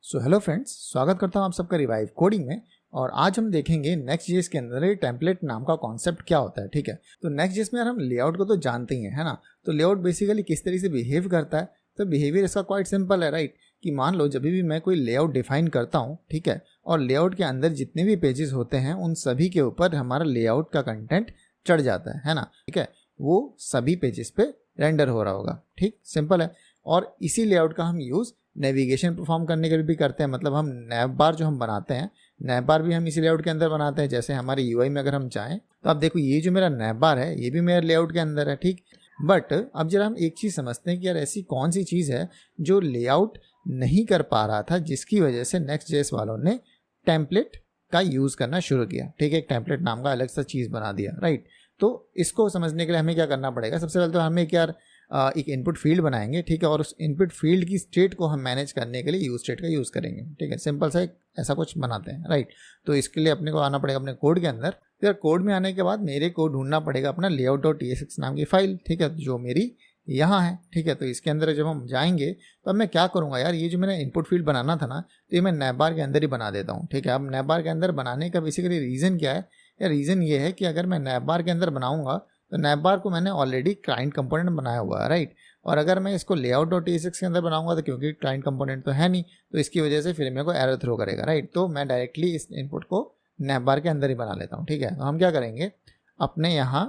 So hello friends, स्वागत करता हूं आप सबका रिवाइव कोडिंग में। और आज हम देखेंगे नेक्स्ट.जेएस के अंदर टेम्पलेट नाम का कॉन्सेप्ट क्या होता है। ठीक है, तो नेक्स्ट.जेएस में यार हम लेआउट को तो जानते ही हैं, है ना। तो लेआउट बेसिकली किस तरीके से बिहेव करता है, तो बिहेवियर इसका क्वाइट सिंपल है, राइट। कि मान लो जब भी मैं कोई लेआउट डिफाइन करता हूँ, ठीक है, और लेआउट के अंदर जितने भी पेजेस होते हैं उन सभी के ऊपर हमारा लेआउट का कंटेंट चढ़ जाता है ना। ठीक है, वो सभी पेजेस पे रेंडर हो रहा होगा। ठीक, सिंपल है। और इसी लेआउट का हम यूज़ नेविगेशन परफॉर्म करने के लिए भी करते हैं। मतलब हम नैव बार जो हम बनाते हैं, नैव बार भी हम इसी लेआउट के अंदर बनाते हैं। जैसे हमारे यूआई में अगर हम जाएं तो आप देखो ये जो मेरा नैव बार है ये भी मेरे लेआउट के अंदर है। ठीक, बट अब जरा हम एक चीज़ समझते हैं कि यार ऐसी कौन सी चीज़ है जो लेआउट नहीं कर पा रहा था, जिसकी वजह से नेक्स्ट.जेएस वालों ने टेम्पलेट का यूज़ करना शुरू किया। ठीक है, एक टेम्पलेट नाम का अलग सा चीज़ बना दिया, राइट। तो इसको समझने के लिए हमें क्या करना पड़ेगा, सबसे पहले तो हमें क्या एक इनपुट फील्ड बनाएंगे। ठीक है, और उस इनपुट फील्ड की स्टेट को हम मैनेज करने के लिए यूज स्टेट का यूज़ करेंगे। ठीक है, सिंपल सा एक ऐसा कुछ बनाते हैं, राइट। तो इसके लिए अपने को आना पड़ेगा अपने कोड के अंदर। फिर कोड में आने के बाद मेरे को ढूंढना पड़ेगा अपना layout.tsx नाम की फाइल, ठीक है, जो मेरी यहाँ है। ठीक है, तो इसके अंदर जब हम जाएंगे तो अब मैं क्या करूँगा यार, ये जो मैंने इनपुट फील्ड बनाना था ना, तो ये मैं नैवबार के अंदर ही बना देता हूँ। ठीक है, अब नैवबार के अंदर बनाने का बेसिकली रीज़न क्या है, या रीज़न ये है कि अगर मैं नैवबार के अंदर बनाऊंगा तो नैवबार को मैंने ऑलरेडी क्लाइंट कंपोनेंट बनाया हुआ है, राइट। और अगर मैं इसको layout.tsx के अंदर बनाऊंगा तो क्योंकि क्लाइंट कंपोनेंट तो है नहीं, तो इसकी वजह से फिर मेरे को एरर थ्रो करेगा, राइट। तो मैं डायरेक्टली इस इनपुट को नैवबार के अंदर ही बना लेता हूँ। ठीक है, तो हम क्या करेंगे, अपने यहाँ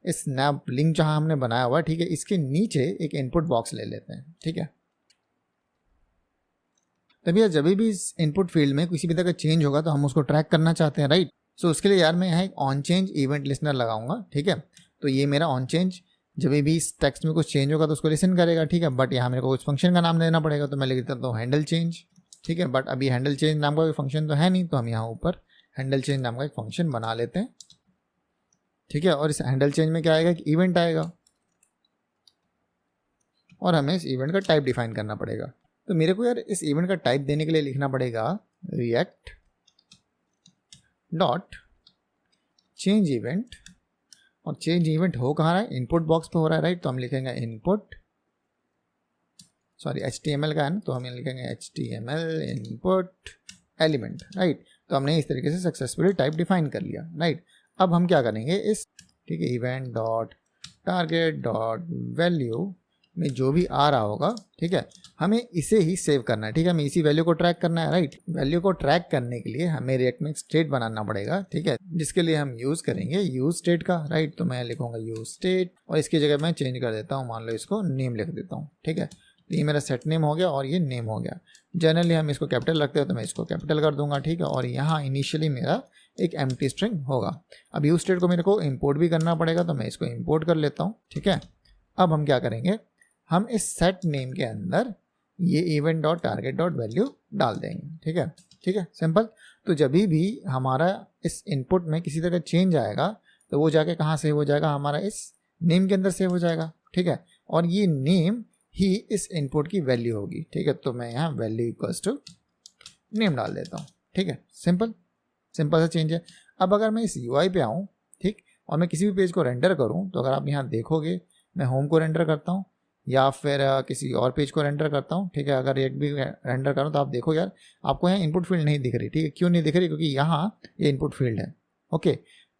इस नैव लिंक जहाँ हमने बनाया हुआ है, ठीक है, इसके नीचे एक इनपुट बॉक्स ले लेते हैं। ठीक है, तभी जब भी इस इनपुट फील्ड में किसी भी तरह का चेंज होगा तो हम उसको ट्रैक करना चाहते हैं, राइट। सो उसके लिए यार मैं यहाँ एक ऑन चेंज इवेंट लिसनर लगाऊंगा। ठीक है, तो ये मेरा ऑन चेंज जब भी इस टेक्स्ट में कुछ चेंज होगा तो उसको लिसन करेगा। ठीक है, बट यहाँ मेरे को उस फंक्शन का नाम देना पड़ेगा, तो मैं लिख देता हूँ हैंडल चेंज। ठीक है, बट अभी हैंडल चेंज नाम का कोई फंक्शन तो है नहीं, तो हम यहाँ ऊपर हैंडल चेंज नाम का एक फंक्शन बना लेते हैं। ठीक है, और इस हैंडल चेंज में क्या आएगा, एक इवेंट आएगा और हमें इस इवेंट का टाइप डिफाइन करना पड़ेगा। तो मेरे को यार इस इवेंट का टाइप देने के लिए लिखना पड़ेगा रिएक्ट डॉट चेंज इवेंट। और चेंज इवेंट हो कहाँ रहा है, इनपुट बॉक्स पे हो रहा है, राइट। तो हम लिखेंगे इनपुट, सॉरी HTML का है ना, तो हम लिखेंगे HTML इनपुट एलिमेंट, राइट। तो हमने इस तरीके से सक्सेसफुली टाइप डिफाइन कर लिया, राइट। अब हम क्या करेंगे इस, ठीक है, event dot target dot value में जो भी आ रहा होगा, ठीक है, हमें इसे ही सेव करना है। ठीक है, हमें इसी वैल्यू को ट्रैक करना है, राइट। वैल्यू को ट्रैक करने के लिए हमें रिएक्ट में स्टेट बनाना पड़ेगा। ठीक है, जिसके लिए हम यूज़ करेंगे यूज स्टेट का, राइट। तो मैं लिखूंगा यूज स्टेट और इसकी जगह मैं चेंज कर देता हूँ, मान लो इसको नेम लिख देता हूँ। ठीक है, तो ये मेरा सेट नेम हो गया और ये नेम हो गया। जनरली हम इसको कैपिटल रखते हैं तो मैं इसको कैपिटल कर दूंगा। ठीक है, और यहाँ इनिशियली मेरा एक एम्प्टी स्ट्रिंग होगा। अब यूज स्टेट को मेरे को इम्पोर्ट भी करना पड़ेगा, तो मैं इसको इम्पोर्ट कर लेता हूँ। ठीक है, अब हम क्या करेंगे, हम इस सेट नेम के अंदर ये event dot target dot value डाल देंगे। ठीक है, ठीक है, सिंपल। तो जब भी हमारा इस इनपुट में किसी तरह का चेंज आएगा तो वो जाके कहाँ सेव हो जाएगा, हमारा इस नेम के अंदर सेव हो जाएगा। ठीक है, और ये नेम ही इस इनपुट की वैल्यू होगी। ठीक है, तो मैं यहाँ वैल्यू इक्वल्स टू नेम डाल देता हूँ। ठीक है, सिंपल सिंपल सा चेंज है। अब अगर मैं इस यूआई पे आऊँ, ठीक, और मैं किसी भी पेज को रेंडर करूँ, तो अगर आप यहाँ देखोगे मैं होम को रेंडर करता हूँ या फिर किसी और पेज को रेंडर करता हूँ। ठीक है, अगर एक भी रेंडर करूँ तो आप देखो यार आपको यहाँ इनपुट फील्ड नहीं दिख रही। ठीक है, क्यों नहीं दिख रही, क्योंकि यहाँ ये इनपुट फील्ड है। ओके,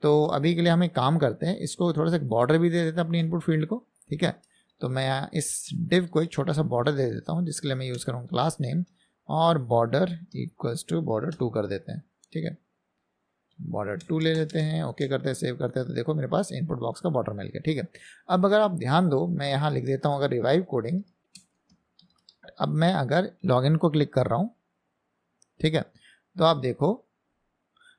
तो अभी के लिए हम एक काम करते हैं, इसको थोड़ा सा बॉर्डर भी दे देते हैं अपनी इनपुट फील्ड को। ठीक है, तो मैं यहाँ इस डिव को एक छोटा सा बॉर्डर दे देता हूँ, जिसके लिए मैं यूज़ करूँगा क्लास नेम और बॉर्डर इक्वल्स टू बॉर्डर 2 कर देते हैं। ठीक है, बॉर्डर 2 ले लेते हैं, ओके करते हैं, सेव करते हैं, तो देखो मेरे पास इनपुट बॉक्स का बॉर्डर मिल गया। ठीक है, अब अगर आप ध्यान दो, मैं यहाँ लिख देता हूँ अगर रिवाइव कोडिंग। अब मैं अगर लॉगिन को क्लिक कर रहा हूँ, ठीक है, तो आप देखो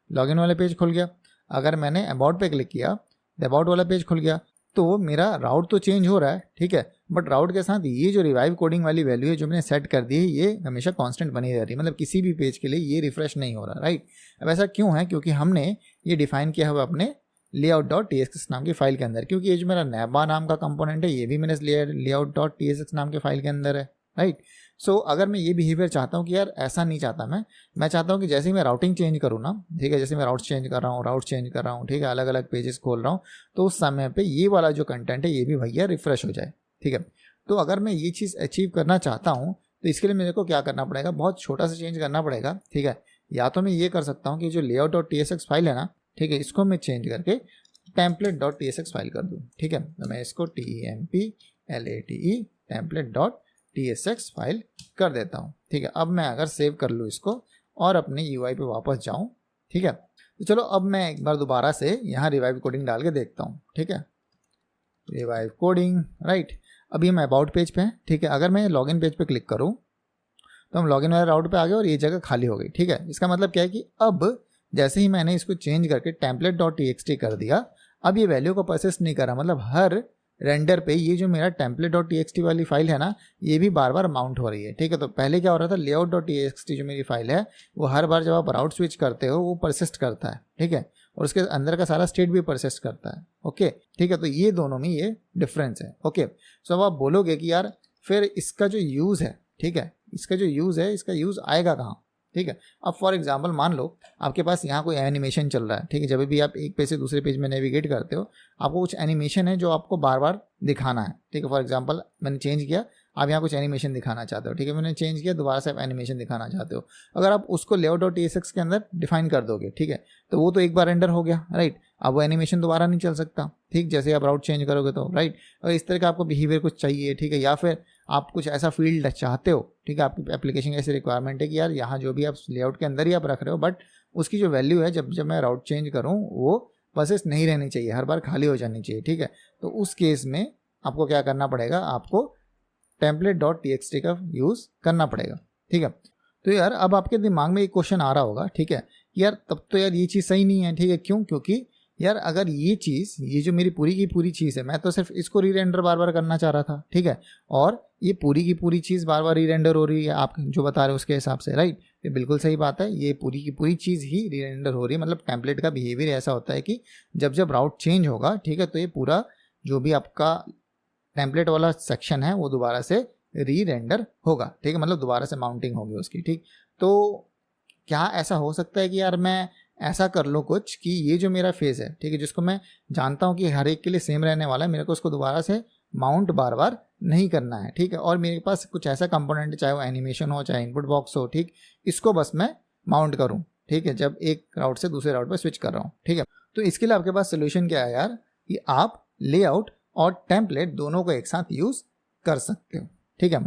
लॉगिन वाला पेज खुल गया। अगर मैंने अबाउट पे क्लिक किया तो अबाउट वाला पेज खुल गया। तो मेरा राउट तो चेंज हो रहा है, ठीक है, बट राउट के साथ ये जो रिवाइव कोडिंग वाली वैल्यू है जो मैंने सेट कर दी है, ये हमेशा कांस्टेंट बनी रह रही है। मतलब किसी भी पेज के लिए ये रिफ्रेश नहीं हो रहा, राइट। अब ऐसा क्यों है, क्योंकि हमने ये डिफाइन किया हुआ अपने layout.tsx नाम की फाइल के अंदर, क्योंकि ये जो मेरा नैबा नाम का कंपोनेंट है ये भी मैंने layout.tsx नाम के फाइल के अंदर है, राइट। सो अगर मैं ये बिहेवियर चाहता हूँ कि यार ऐसा नहीं चाहता मैं चाहता हूँ कि जैसे ही मैं राउटिंग चेंज करूँ ना, ठीक है, जैसे मैं राउट चेंज कर रहा हूँ, ठीक है, अलग अलग पेजेस खोल रहा हूँ, तो उस समय पे ये वाला जो कंटेंट है ये भी भैया रिफ्रेश हो जाए। ठीक है, तो अगर मैं ये चीज़ अचीव करना चाहता हूँ तो इसके लिए मेरे को क्या करना पड़ेगा, बहुत छोटा सा चेंज करना पड़ेगा, ठीक है। या तो मैं ये कर सकता हूँ कि जो layout.tsx फाइल है ना, ठीक है, इसको मैं चेंज करके template.tsx फाइल कर दूँ, ठीक है। तो मैं इसको template template.tsx फाइल कर देता हूँ, ठीक है। अब मैं अगर सेव कर लूँ इसको और अपने UI पे वापस जाऊँ, ठीक है, तो चलो अब मैं एक बार दोबारा से यहाँ रिवाइव कोडिंग डाल के देखता हूँ, ठीक है। Revive coding, right. अभी हम अबाउट पेज पे हैं, ठीक है। अगर मैं लॉगिन पेज पे क्लिक करूँ तो हम लॉगिन वाले राउट पे आ गए और ये जगह खाली हो गई, ठीक है। इसका मतलब क्या है कि अब जैसे ही मैंने इसको चेंज करके template.txt कर दिया, अब ये वैल्यू को परसिस्ट नहीं कर रहा, मतलब हर रेंडर पे ये जो मेरा template.txt वाली फाइल है ना, ये भी बार बार माउंट हो रही है, ठीक है। तो पहले क्या हो रहा था, layout.txt जो मेरी फाइल है वो हर बार जब आप राउट स्विच करते हो वो परसिस्ट करता है, ठीक है, और उसके अंदर का सारा स्टेट भी परसिस्ट करता है, ओके, ठीक है। तो ये दोनों में ये डिफरेंस है, ओके। सो अब आप बोलोगे कि यार फिर इसका जो यूज़ है, ठीक है, इसका जो यूज़ है, इसका यूज़ आएगा कहाँ, ठीक है। अब फॉर एग्जांपल मान लो आपके पास यहाँ कोई एनिमेशन चल रहा है, ठीक है। जब भी आप एक पेज से दूसरे पेज में नेविगेट करते हो, आपको कुछ एनिमेशन है जो आपको बार बार दिखाना है, ठीक है। फॉर एग्जांपल मैंने चेंज किया, आप यहाँ कुछ एनिमेशन दिखाना चाहते हो, ठीक है, मैंने चेंज किया, दोबारा से आप एनिमेशन दिखाना चाहते हो। अगर आप उसको layout.tsx के अंदर डिफाइन कर दोगे, ठीक है, तो वो तो एक बार रेंडर हो गया, राइट। अब वो एनिमेशन दोबारा नहीं चल सकता, ठीक, जैसे आप राउट चेंज करोगे तो, राइट। और इस तरह का आपको बिहेवियर कुछ चाहिए, ठीक है, या फिर आप कुछ ऐसा फील्ड चाहते हो, ठीक है, आपकी एप्लीकेशन की ऐसी रिक्वायरमेंट है कि यार यहाँ जो भी आप लेआउट के अंदर ही आप रख रहे हो, बट उसकी जो वैल्यू है जब मैं राउट चेंज करूँ वो परसिस्ट नहीं रहनी चाहिए, हर बार खाली हो जानी चाहिए, ठीक है। तो उस केस में आपको क्या करना पड़ेगा, आपको template.txt का यूज़ करना पड़ेगा, ठीक है। तो यार अब आपके दिमाग में एक क्वेश्चन आ रहा होगा, ठीक है, यार तब तो यार ये चीज़ सही नहीं है, ठीक है। क्यों? क्योंकि यार अगर ये चीज़, ये जो मेरी पूरी की पूरी चीज़ है, मैं तो सिर्फ इसको री रेंडर बार बार करना चाह रहा था, ठीक है, और ये पूरी की पूरी चीज़ बार बार री रेंडर हो रही है, आप जो बता रहे हो उसके हिसाब से, राइट। ये बिल्कुल सही बात है, ये पूरी की पूरी चीज़ ही री रेंडर हो रही है। मतलब टेम्पलेट का बिहेवियर ऐसा होता है कि जब जब राउट चेंज होगा, ठीक है, तो ये पूरा जो भी आपका टेम्पलेट वाला सेक्शन है वो दोबारा से री रेंडर होगा, ठीक है, मतलब दोबारा से माउंटिंग होगी उसकी, ठीक। तो क्या ऐसा हो सकता है कि यार मैं ऐसा कर लूँ कुछ कि ये जो मेरा फेस है, ठीक है, जिसको मैं जानता हूँ कि हर एक के लिए सेम रहने वाला है, मेरे को उसको दोबारा से माउंट बार बार नहीं करना है, ठीक है, और मेरे पास कुछ ऐसा कंपोनेंट, चाहे वो एनिमेशन हो चाहे इनपुट बॉक्स हो, ठीक, इसको बस मैं माउंट करूँ, ठीक है, जब एक राउट से दूसरे राउट पर स्विच कर रहा हूँ, ठीक है। तो इसके लिए आपके पास सोल्यूशन क्या है यार, कि आप लेआउट और टेम्पलेट दोनों को एक साथ यूज़ कर सकते हो, ठीक है।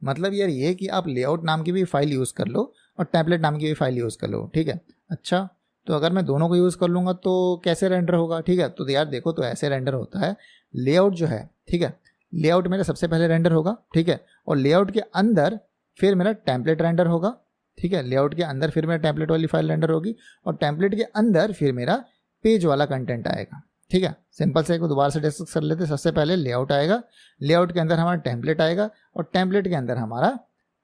मतलब यार ये कि आप लेआउट नाम की भी फाइल यूज़ कर लो और टेम्पलेट नाम की भी फाइल यूज़ कर लो, ठीक है। अच्छा, तो अगर मैं दोनों को यूज़ कर लूँगा तो कैसे रेंडर होगा, ठीक है। तो यार देखो, तो ऐसे रेंडर होता है, लेआउट जो है, ठीक है, लेआउट मेरा सबसे पहले रेंडर होगा, ठीक है, और लेआउट के अंदर फिर मेरा टेम्पलेट रेंडर होगा, ठीक है, लेआउट के अंदर फिर मेरा टेम्पलेट वाली फाइल रेंडर होगी, और टेम्पलेट के अंदर फिर मेरा पेज वाला कंटेंट आएगा, ठीक है। सिंपल से एक दोबारा से डिस्कस कर लेते हैं। सबसे पहले लेआउट आएगा, लेआउट के अंदर हमारा टेम्पलेट आएगा, और टेम्पलेट के अंदर हमारा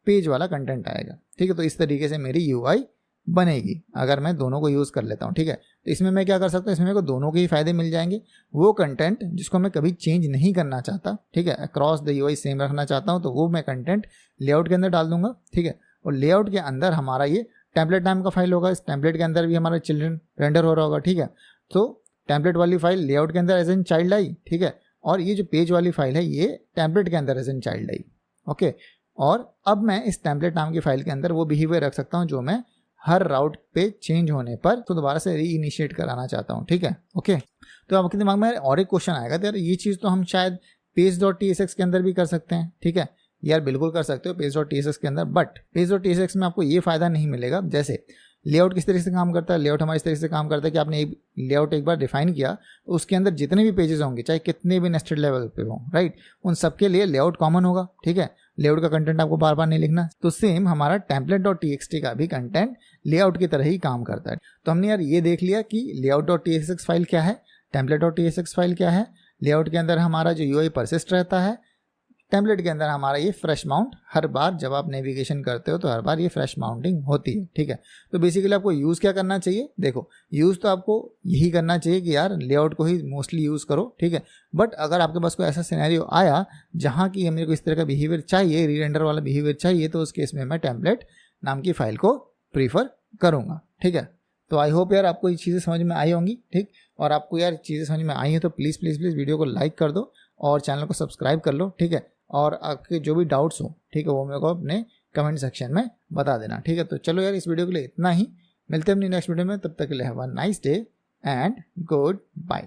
पेज वाला कंटेंट आएगा, ठीक है। तो इस तरीके से मेरी यूआई बनेगी अगर मैं दोनों को यूज़ कर लेता हूँ, ठीक है। तो इसमें मैं क्या कर सकता हूँ, इसमें मेरे को दोनों के ही फायदे मिल जाएंगे। वो कंटेंट जिसको मैं कभी चेंज नहीं करना चाहता, ठीक है, अक्रॉस द यूआई सेम रखना चाहता हूँ, तो वो मैं कंटेंट लेआउट के अंदर डाल दूंगा, ठीक है। और लेआउट के अंदर हमारा ये टेम्पलेट नाम का फाइल होगा, इस टेम्पलेट के अंदर भी हमारा चिल्ड्रन रेंडर हो रहा होगा, ठीक है। तो टेम्पलेट वाली फाइल लेआउट के अंदर एज एन चाइल्ड आई, ठीक है, और ये जो पेज वाली फाइल है ये टेम्पलेट के अंदर as an child I, okay. और अब मैं इस टेम्पलेट नाम की फाइल के अंदर वो बिहेवियर रख सकता हूँ जो मैं हर राउट पे चेंज होने पर तो दोबारा से री इनिशिएट कराना चाहता हूँ, ठीक है, ओके। तो आपके दिमाग में और एक क्वेश्चन आएगा, तो यार ये चीज़ तो हम शायद page.tsx के अंदर भी कर सकते हैं, ठीक है। यार बिल्कुल कर सकते हो page.tsx के अंदर, बट page.tsx में आपको ये फ़ायदा नहीं मिलेगा। जैसे लेआउट किस तरीके से काम करता है, लेआउट हमारे इस तरीके से काम करता है कि आपने एक लेआउट एक बार डिफाइन किया तो उसके अंदर जितने भी पेजेस होंगे, चाहे कितने भी नेस्टेड लेवल पे हों, राइट, उन सबके लिए लेआउट कॉमन होगा, ठीक है। लेआउट का कंटेंट आपको बार बार नहीं लिखना। तो सेम हमारा template.txt का भी कंटेंट लेआउट की तरह ही काम करता है। तो हमने यार ये देख लिया कि layout.tsx फाइल क्या है, template.tsx फाइल क्या है। लेआउट के अंदर हमारा जो यूआई परसिस्ट रहता है, टेम्पलेट के अंदर हमारा ये फ्रेश माउंट, हर बार जब आप नेविगेशन करते हो तो हर बार ये फ्रेश माउंटिंग होती है, ठीक है। तो बेसिकली आपको यूज़ क्या करना चाहिए, देखो यूज़ तो आपको यही करना चाहिए कि यार लेआउट को ही मोस्टली यूज़ करो, ठीक है। बट अगर आपके पास कोई ऐसा सिनेरियो आया जहाँ की मेरे को इस तरह का बिहेवियर चाहिए, री रेंडर वाला बिहेवियर चाहिए, तो उस केस में मैं टेम्पलेट नाम की फाइल को प्रीफर करूँगा, ठीक है। तो आई होप यार आपको ये चीज़ें समझ में आई होंगी, ठीक। और आपको यार चीज़ें समझ में आई हैं तो प्लीज़ वीडियो को लाइक कर दो और चैनल को सब्सक्राइब कर लो, ठीक है। और आपके जो भी डाउट्स हो, ठीक है, वो मेरे को अपने कमेंट सेक्शन में बता देना, ठीक है। तो चलो यार, इस वीडियो के लिए इतना ही, मिलते हैं अपनी नेक्स्ट वीडियो में, तब तक के लिए have a nice day and good bye.